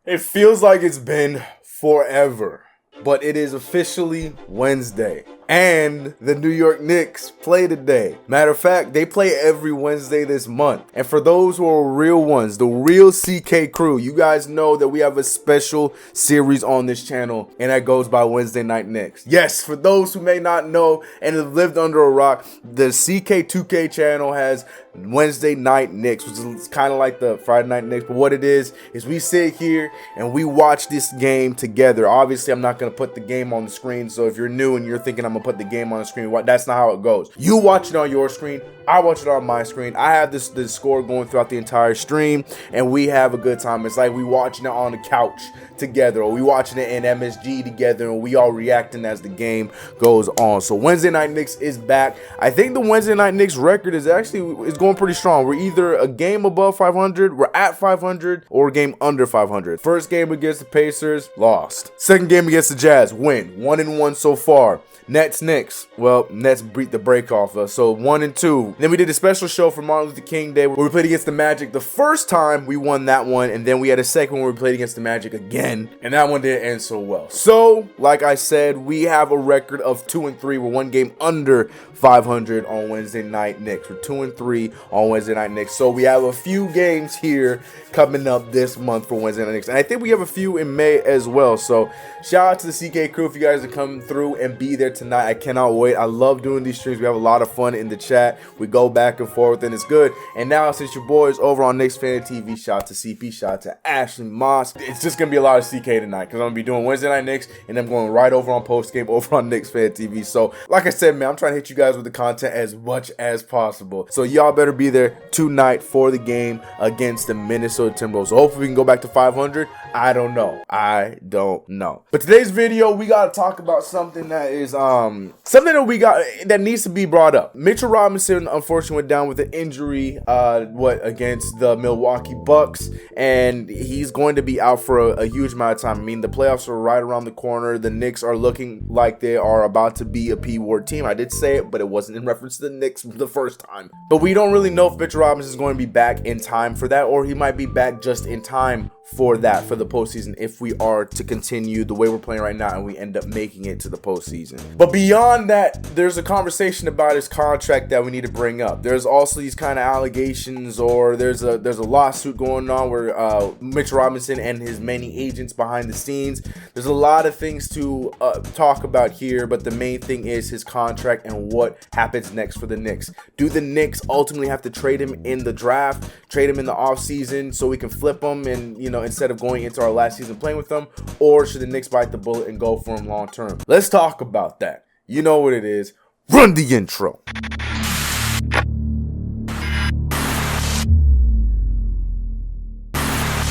It feels like it's been forever, but it is officially Wednesday. And the New York Knicks play today. Matter of fact, they play every Wednesday this month. And for those who are real ones, the real CK crew, you guys know that we have a special series on this channel, and that goes by Wednesday Night Knicks. Yes, for those who may not know and have lived under a rock, the CK2K channel has Wednesday Night Knicks, which is kind of like the Friday Night Knicks. But what it is we sit here and we watch this game together. Obviously, I'm not going to put the game on the screen. So if you're new and you're thinking I'm going to put the game on the screen, that's not how it goes. You watch it on your screen. I watch it on my screen. I have this score going throughout the entire stream, and we have a good time. It's like we watching it on the couch together, or we watching it in MSG together, and we all reacting as the game goes on. So Wednesday Night Knicks is back. I think the Wednesday Night Knicks record is going pretty strong. We're either a game above 500, we're at 500, or a game under 500. First game against the Pacers, lost. Second game against the Jazz, win. 1-1 so far. Nets, Knicks. Well, Nets beat the break off. So 1-2. Then we did a special show for Martin Luther King Day where we played against the Magic. The first time we won that one, and then we had a second one where we played against the Magic again, and that one didn't end so well. So, like I said, we have a record of 2-3. We're one game under 500 on Wednesday Night Knicks. We're 2-3 on Wednesday Night Knicks. So we have a few games here coming up this month for Wednesday Night Knicks, and I think we have a few in May as well. So shout out to the CK crew if you guys are coming through and be there tonight. I cannot wait. I love doing these streams. We have a lot of fun in the chat. We go back and forth, and it's good. And now, since your boys over on Knicks Fan TV, shout out to CP, shout out to Ashley Moss. It's just gonna be a lot of CK tonight because I'm gonna be doing Wednesday Night Knicks, and I'm going right over on post game over on Knicks Fan TV. So, like I said, man, I'm trying to hit you guys with the content as much as possible. So y'all better be there tonight for the game against the Minnesota Timberwolves. So hopefully we can go back to 500. I don't know. But today's video, we gotta talk about something that is something that needs to be brought up. Mitchell Robinson unfortunately went down with an injury against the Milwaukee Bucks, and he's going to be out for a huge amount of time. I mean, the playoffs are right around the corner. The Knicks are looking like they are about to be a P-Ward team. I did say it, but it wasn't in reference to the Knicks the first time. But we don't really know if Mitchell Robinson is going to be back in time for that, or he might be back just in time for the postseason if we are to continue the way we're playing right now and we end up making it to the postseason. But beyond that, there's a conversation about his contract that we need to bring up. There's also these kind of allegations, or there's a lawsuit going on where Mitchell Robinson and his many agents behind the scenes. There's a lot of things to talk about here, but the main thing is his contract and what happens next for the Knicks. Do the Knicks ultimately have to trade him in the draft, trade him in the offseason so we can flip him and, instead of going into our last season playing with them, or should the Knicks bite the bullet and go for him long term? Let's talk about that. You know what it is. Run the intro.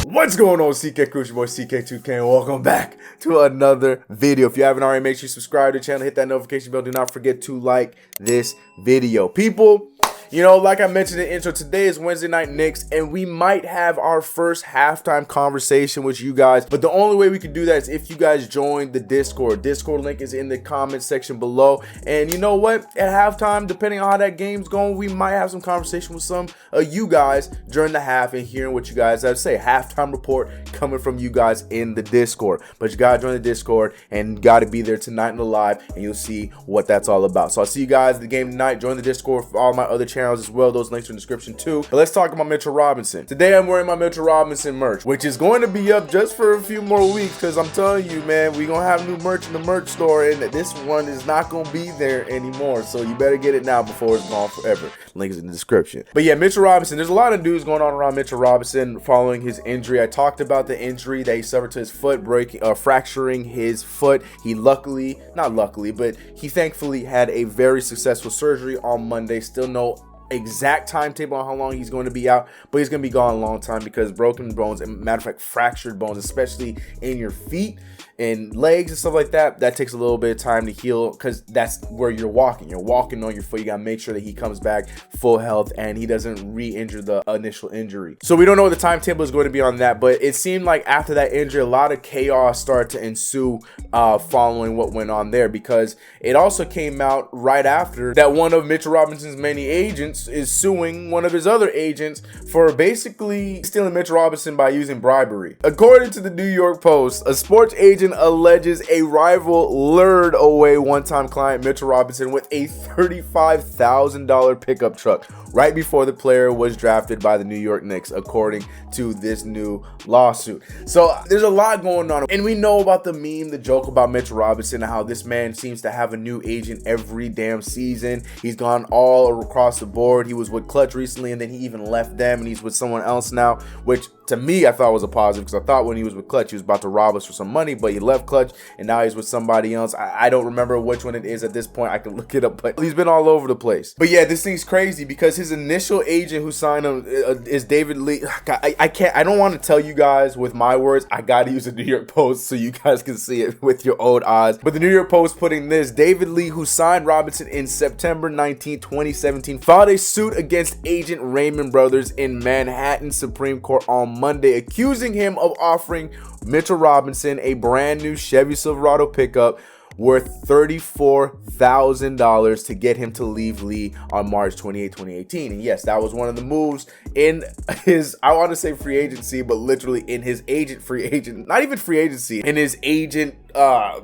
What's going on, CK Crew? Your boy CK2K, and welcome back to another video. If you haven't already, make sure you subscribe to the channel, hit that notification bell. Do not forget to like this video. People, like I mentioned in the intro, today is Wednesday Night Knicks, and we might have our first halftime conversation with you guys. But the only way we can do that is if you guys join the Discord. Discord link is in the comment section below. And you know what? At halftime, depending on how that game's going, we might have some conversation with some of you guys during the half and hearing what you guys have to say. Halftime report coming from you guys in the Discord. But you gotta join the Discord and gotta be there tonight in the live, and you'll see what that's all about. So I'll see you guys at the game tonight. Join the Discord for all my other channels as well. Those links are in the description too. But let's talk about Mitchell Robinson. Today I'm wearing my Mitchell Robinson merch, which is going to be up just for a few more weeks, because I'm telling you, man, we're gonna have new merch in the merch store, and this one is not gonna be there anymore. So you better get it now before it's gone forever. Link is in the description. But yeah, Mitchell Robinson, there's a lot of news going on around Mitchell Robinson following his injury. I talked about the injury that he suffered to his foot, fracturing his foot. He thankfully had a very successful surgery on Monday. Still no exact timetable on how long he's going to be out, but he's going to be gone a long time because broken bones, and matter of fact fractured bones, especially in your feet and legs and stuff like that, that takes a little bit of time to heal, because that's where you're walking on your foot. You gotta make sure that he comes back full health and he doesn't re-injure the initial injury. So we don't know what the timetable is going to be on that, but it seemed like after that injury a lot of chaos started to ensue following what went on there, because it also came out right after that one of Mitchell Robinson's many agents agent is suing one of his other agents for basically stealing Mitch Robinson by using bribery. According to the New York Post, a sports agent alleges a rival lured away one-time client Mitchell Robinson with a $35,000 pickup truck right before the player was drafted by the New York Knicks, according to this new lawsuit. So there's a lot going on, and we know about the meme, the joke about Mitch Robinson, and how this man seems to have a new agent every damn season. He's gone all across the board. He was with Clutch recently, and then he even left them, and he's with someone else now, which to me I thought was a positive, because I thought when he was with Clutch he was about to rob us for some money, but he left Clutch and now he's with somebody else. I don't remember which one it is at this point. I can look it up, but he's been all over the place. But yeah, this thing's crazy because his initial agent who signed him is David Lee. I don't want to tell you guys with my words. I gotta use the New York Post so you guys can see it with your own eyes. But the New York Post putting this: David Lee, who signed Robinson in September 19, 2017, filed a suit against agent Raymond Brothers in Manhattan Supreme Court on Monday, accusing him of offering Mitchell Robinson a brand new Chevy Silverado pickup worth $34,000 to get him to leave Lee on March 28, 2018. And yes, that was one of the moves in his, I want to say free agency, but literally in his agent free agent, not even free agency, in his agent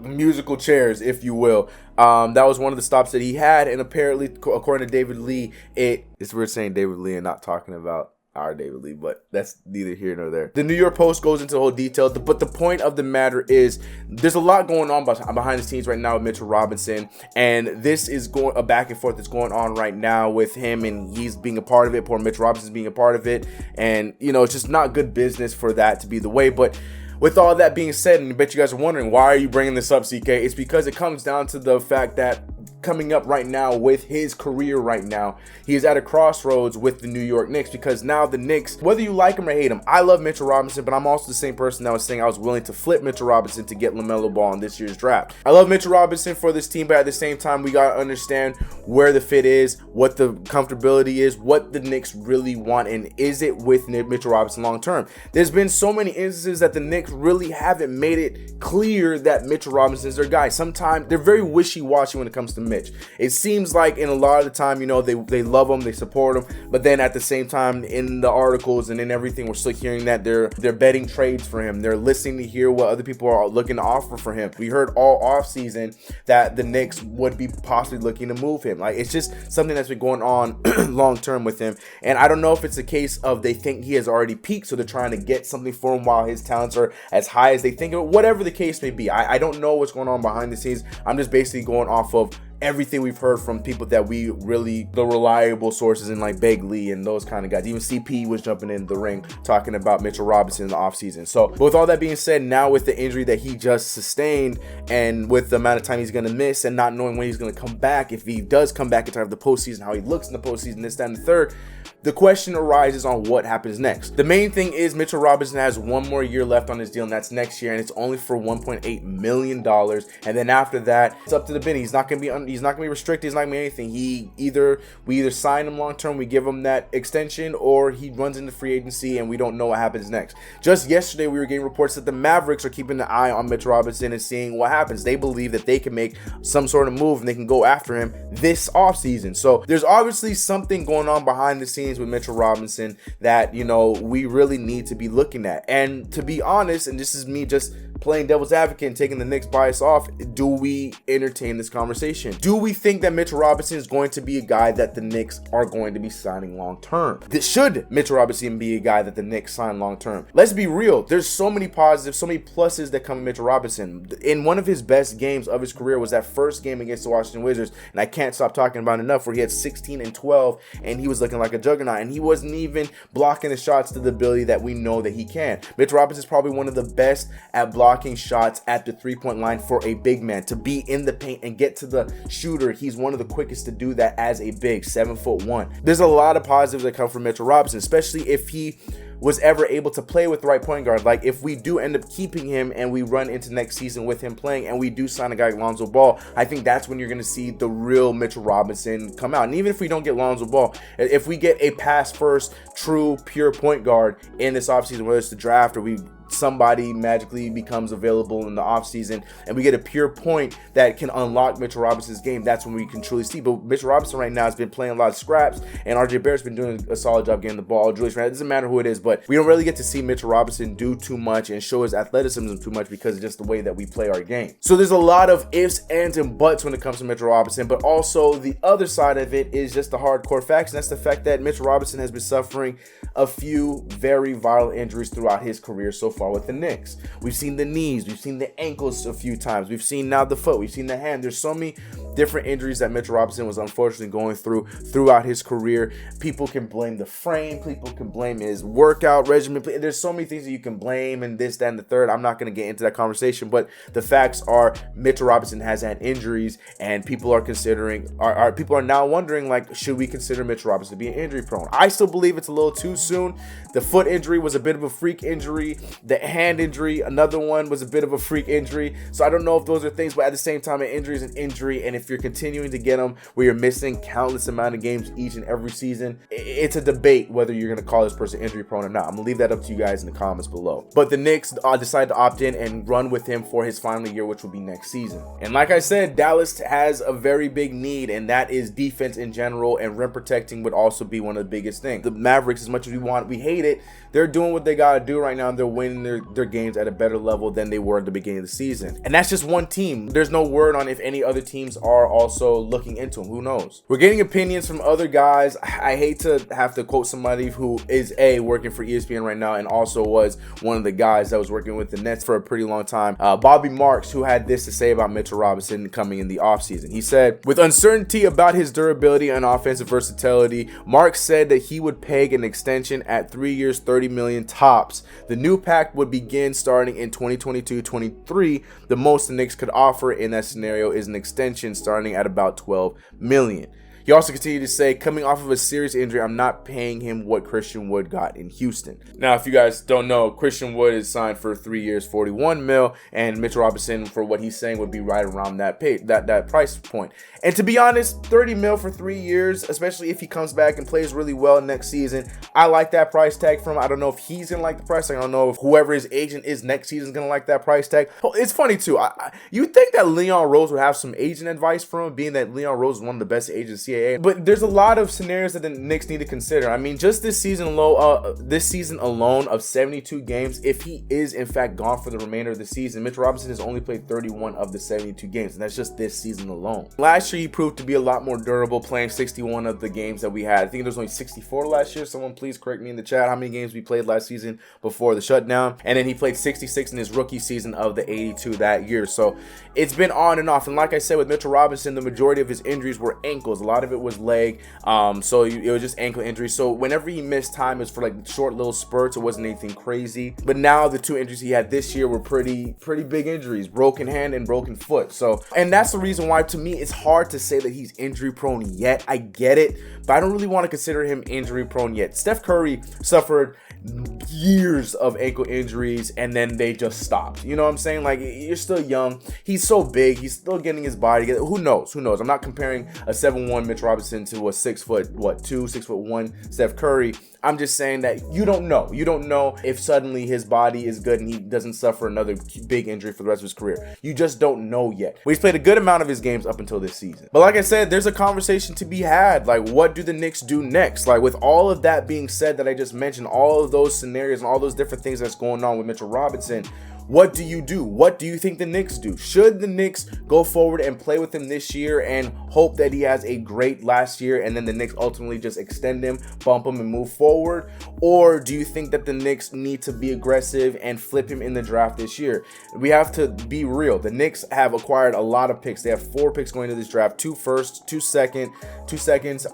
musical chairs, if you will. That was one of the stops that he had, and apparently, according to David Lee, it's weird saying David Lee and not talking about our David Lee, but that's neither here nor there. The New York Post goes into the whole detail, but the point of the matter is there's a lot going on behind the scenes right now with Mitchell Robinson, and this is going a back and forth that's going on right now with him, and he's being a part of it. Poor Mitchell Robinson's being a part of it, and you know, it's just not good business for that to be the way. But with all that being said, and I bet you guys are wondering, why are you bringing this up, CK? It's because it comes down to the fact that coming up right now with his career right now, he is at a crossroads with the New York Knicks, because now the Knicks, whether you like him or hate him, I love Mitchell Robinson, but I'm also the same person that was saying I was willing to flip Mitchell Robinson to get LaMelo Ball in this year's draft. I love Mitchell Robinson for this team, but at the same time, we got to understand where the fit is, what the comfortability is, what the Knicks really want, and is it with Mitchell Robinson long term. There's been so many instances that the Knicks really haven't made it clear that Mitchell Robinson is their guy. Sometimes they're very wishy-washy when it comes to Mitch. It seems like in a lot of the time, you know, they love him, they support him, but then at the same time in the articles and in everything, we're still hearing that they're betting trades for him. They're listening to hear what other people are looking to offer for him. We heard all offseason that the Knicks would be possibly looking to move him. Like, it's just something that's been going on long term with him, and I don't know if it's a case of they think he has already peaked, so they're trying to get something for him while his talents are as high as they think of it. Whatever the case may be, I don't know what's going on behind the scenes. I'm just basically going off of everything we've heard from people that we really, the reliable sources in like Beg Lee and those kind of guys. Even CP was jumping in the ring talking about Mitchell Robinson in the offseason. So with all that being said, now with the injury that he just sustained and with the amount of time he's going to miss and not knowing when he's going to come back, if he does come back in time for the postseason, how he looks in the postseason, this, that, and the third, the question arises on what happens next. The main thing is Mitchell Robinson has one more year left on his deal, and that's next year, and it's only for $1.8 million. And then after that, it's up to the bin. He's not gonna be restricted. He's not gonna be anything. We either sign him long term, we give him that extension, or he runs into free agency, and we don't know what happens next. Just yesterday, we were getting reports that the Mavericks are keeping an eye on Mitchell Robinson and seeing what happens. They believe that they can make some sort of move and they can go after him this offseason. So there's obviously something going on behind the scenes with Mitchell Robinson that, you know, we really need to be looking at. And to be honest, and this is me just playing devil's advocate and taking the Knicks bias off, do we entertain this conversation? Do we think that Mitchell Robinson is going to be a guy that the Knicks are going to be signing long term? Should Mitchell Robinson be a guy that the Knicks sign long term? Let's be real. There's so many positives, so many pluses that come with Mitchell Robinson. In one of his best games of his career was that first game against the Washington Wizards, and I can't stop talking about it enough, where he had 16 and 12 and he was looking like a juggernaut, and he wasn't even blocking the shots to the ability that we know that he can. Mitchell Robinson is probably one of the best at blocking shots at the three-point line for a big man. To be in the paint and get to the shooter, he's one of the quickest to do that as a big, 7'1". There's a lot of positives that come from Mitchell Robinson, especially if he was ever able to play with the right point guard. Like, if we do end up keeping him and we run into next season with him playing and we do sign a guy like Lonzo Ball, I think that's when you're going to see the real Mitchell Robinson come out. And even if we don't get Lonzo Ball, if we get a pass first, true, pure point guard in this offseason, whether it's the draft or we somebody magically becomes available in the offseason and we get a pure point that can unlock Mitchell Robinson's game, that's when we can truly see. But Mitchell Robinson right now has been playing a lot of scraps, and RJ Barrett's been doing a solid job getting the ball. Julius Randle, it doesn't matter who it is, but we don't really get to see Mitchell Robinson do too much and show his athleticism too much because of just the way that we play our game. So there's a lot of ifs, ands, and buts when it comes to Mitchell Robinson, but also the other side of it is just the hardcore facts, and that's the fact that Mitchell Robinson has been suffering a few very viral injuries throughout his career so far with the Knicks. We've seen the knees, we've seen the ankles a few times, we've seen now the foot, we've seen the hand. There's so many different injuries that Mitchell Robinson was unfortunately going through throughout his career. People can blame the frame, people can blame his workout regimen. There's so many things that you can blame, and this, that, and the third. I'm not going to get into that conversation, but the facts are Mitchell Robinson has had injuries, and people are considering, people are now wondering, like, should we consider Mitchell Robinson to be injury prone? I still believe it's a little too soon. The foot injury was a bit of a freak injury. The hand injury, another one, was a bit of a freak injury. So I don't know if those are things, but at the same time, an injury is an injury, and if you're continuing to get them where you're missing countless amount of games each and every season, it's a debate whether you're going to call this person injury prone or not. I'm going to leave that up to you guys in the comments below. But the Knicks decided to opt in and run with him for his final year, which will be next season. And like I said, Dallas has a very big need, and that is defense in general, and rim protecting would also be one of the biggest things. The Mavericks, as much as we hate it, they're doing what they got to do right now, and they're winning their games at a better level than they were at the beginning of the season. And that's just one team. There's no word on if any other teams are also looking into them. Who knows? We're getting opinions from other guys. I hate to have to quote somebody who is working for ESPN right now and also was one of the guys that was working with the Nets for a pretty long time. Bobby Marks, who had this to say about Mitchell Robinson coming in the offseason. He said, with uncertainty about his durability and offensive versatility, Marks said that he would peg an extension at 3 years, $30 million tops. The new pact would begin starting in 2022-23. The most the Knicks could offer in that scenario is an extension starting at about $12 million. He also continued to say, coming off of a serious injury, I'm not paying him what Christian Wood got in Houston. Now, if you guys don't know, Christian Wood is signed for 3 years, $41 million, and Mitchell Robinson, for what he's saying, would be right around that price point. And to be honest, $30 million for 3 years, especially if he comes back and plays really well next season, I like that price tag from him. I don't know if he's going to like the price tag. I don't know if whoever his agent is next season is going to like that price tag. It's funny, too. You think that Leon Rose would have some agent advice from him, being that Leon Rose is one of the best agents in CAA. But there's a lot of scenarios that the Knicks need to consider. I mean, just this season alone of 72 games, if he is in fact gone for the remainder of the season, Mitchell Robinson has only played 31 of the 72 games, and that's just this season alone. Last year, he proved to be a lot more durable, playing 61 of the games that we had. I think there was only 64 last year. Someone please correct me in the chat how many games we played last season before the shutdown. And then he played 66 in his rookie season of the 82 that year. So it's been on and off. And like I said, with Mitchell Robinson, the majority of his injuries were ankles. A lot of it was leg, so it was just ankle injury. So whenever he missed time, it was for like short little spurts. It wasn't anything crazy. But now the two injuries he had this year were pretty big injuries: broken hand and broken foot. So, and that's the reason why, to me, it's hard to say that he's injury prone yet. I get it, but I don't really want to consider him injury prone yet. Steph Curry suffered years of ankle injuries and then they just stopped. You know what I'm saying? Like, you're still young. He's so big. He's still getting his body together. Who knows? I'm not comparing a 7'1" Mitch Robinson to a 6'1" Steph Curry. I'm just saying that you don't know. You don't know if suddenly his body is good and he doesn't suffer another big injury for the rest of his career. You just don't know yet. But he's played a good amount of his games up until this season. But like I said, there's a conversation to be had. Like, what do the Knicks do next? Like, with all of that being said that I just mentioned, all of those scenarios and all those different things that's going on with Mitchell Robinson, what do you do? What do you think the Knicks do? Should the Knicks go forward and play with him this year and hope that he has a great last year and then the Knicks ultimately just extend him, bump him, and move forward? Or do you think that the Knicks need to be aggressive and flip him in the draft this year? We have to be real. The Knicks have acquired a lot of picks. They have 4 picks going to this draft: 2 firsts, 2 seconds.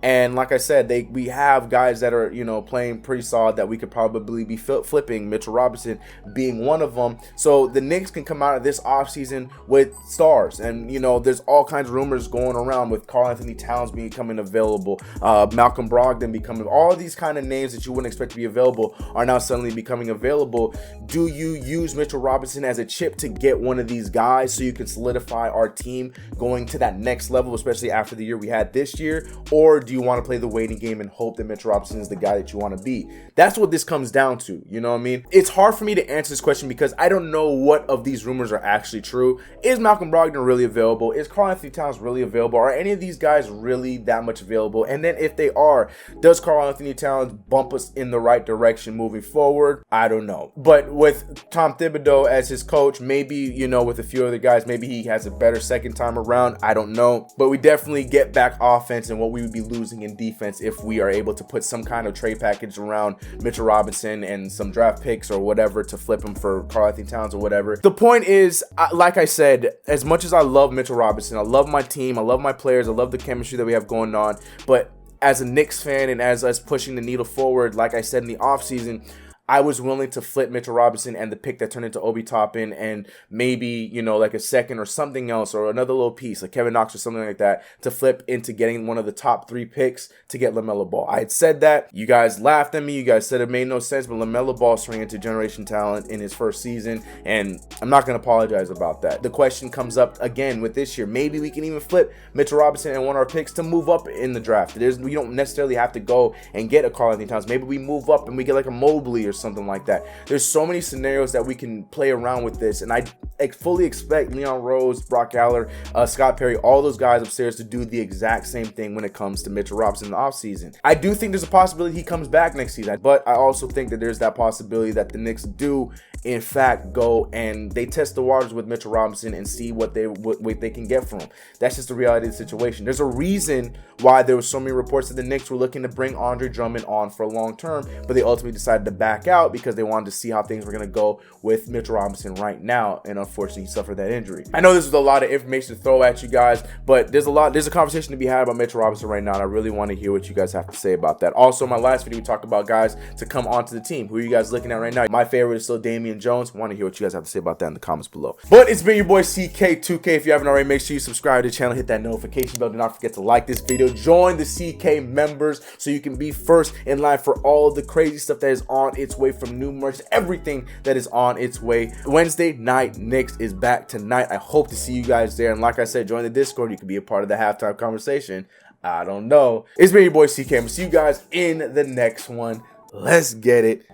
And like I said, we have guys that are, playing pretty solid that we could probably be flipping, Mitchell Robinson being one of them. So the Knicks can come out of this offseason with stars. And, there's all kinds of rumors going around with Karl-Anthony Towns becoming available, Malcolm Brogdon becoming, all these kind of names that you wouldn't expect to be available are now suddenly becoming available. Do you use Mitchell Robinson as a chip to get one of these guys so you can solidify our team going to that next level, especially after the year we had this year? Or do do you want to play the waiting game and hope that Mitchell Robinson is the guy that you want to be? That's what this comes down to. You know what I mean? It's hard for me to answer this question because I don't know what of these rumors are actually true. Is Malcolm Brogdon really available? Is Karl-Anthony Towns really available? Are any of these guys really that much available? And then if they are, does Karl-Anthony Towns bump us in the right direction moving forward? I don't know. But with Tom Thibodeau as his coach, maybe, you know, with a few other guys, maybe he has a better second time around. I don't know. But we definitely get back offense and what we would be losing in defense if we are able to put some kind of trade package around Mitchell Robinson and some draft picks or whatever to flip him for Karl-Anthony Towns or whatever. The point is, like I said, as much as I love Mitchell Robinson, I love my team, I love my players, I love the chemistry that we have going on, but as a Knicks fan and as us pushing the needle forward, like I said in the offseason, I was willing to flip Mitchell Robinson and the pick that turned into Obi Toppin and maybe, you know, like a second or something else or another little piece like Kevin Knox or something like that to flip into getting one of the top 3 picks to get LaMelo Ball. I had said that. You guys laughed at me. You guys said it made no sense, but LaMelo Ball swinging into generation talent in his first season, and I'm not going to apologize about that. The question comes up again with this year. Maybe we can even flip Mitchell Robinson and one of our picks to move up in the draft. We don't necessarily have to go and get a Karl-Anthony Towns. Maybe we move up and we get like a Mobley or something like that. There's so many scenarios that we can play around with this, and I fully expect Leon Rose, Brock Aller, Scott Perry, all those guys upstairs to do the exact same thing when it comes to Mitchell Robinson in the offseason. I do think there's a possibility he comes back next season, but I also think that there's that possibility that the Knicks do in fact go and they test the waters with Mitchell Robinson and see what they can get from him. That's just the reality of the situation. There's a reason why there was so many reports that the Knicks were looking to bring Andre Drummond on for a long term, but they ultimately decided to back out because they wanted to see how things were going to go with Mitchell Robinson right now, and unfortunately he suffered that injury. I know this was a lot of information to throw at you guys, but there's a conversation to be had about Mitchell Robinson right now, and I really want to hear what you guys have to say about that. Also, my last video we talked about guys to come onto the team. Who are you guys looking at right now? My favorite is still Damian Jones. I want to hear what you guys have to say about that in the comments below. But it's been your boy CK2K. If you haven't already, make sure you subscribe to the channel, hit that notification bell. Do not forget to like this video. Join the CK members so you can be first in line for all the crazy stuff that is on its way, from new merch, everything that is on its way. Wednesday night Knicks is back tonight. I hope to see you guys there. And like I said, join the Discord. You can be a part of the halftime conversation. I don't know. It's been your boy CK. I'll see you guys in the next one. Let's get it.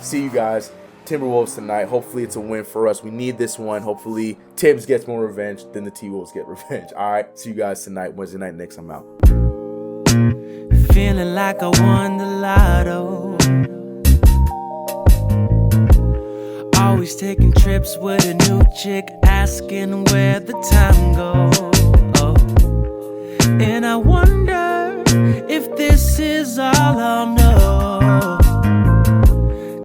See you guys. Timberwolves tonight. Hopefully it's a win for us. We need this one. Hopefully Tibbs gets more revenge than the T-Wolves get revenge. All right. See you guys tonight. Wednesday night Knicks. I'm out. Feeling like I won the lotto. Always taking trips with a new chick, asking where the time goes. And I wonder if this is all I'll know.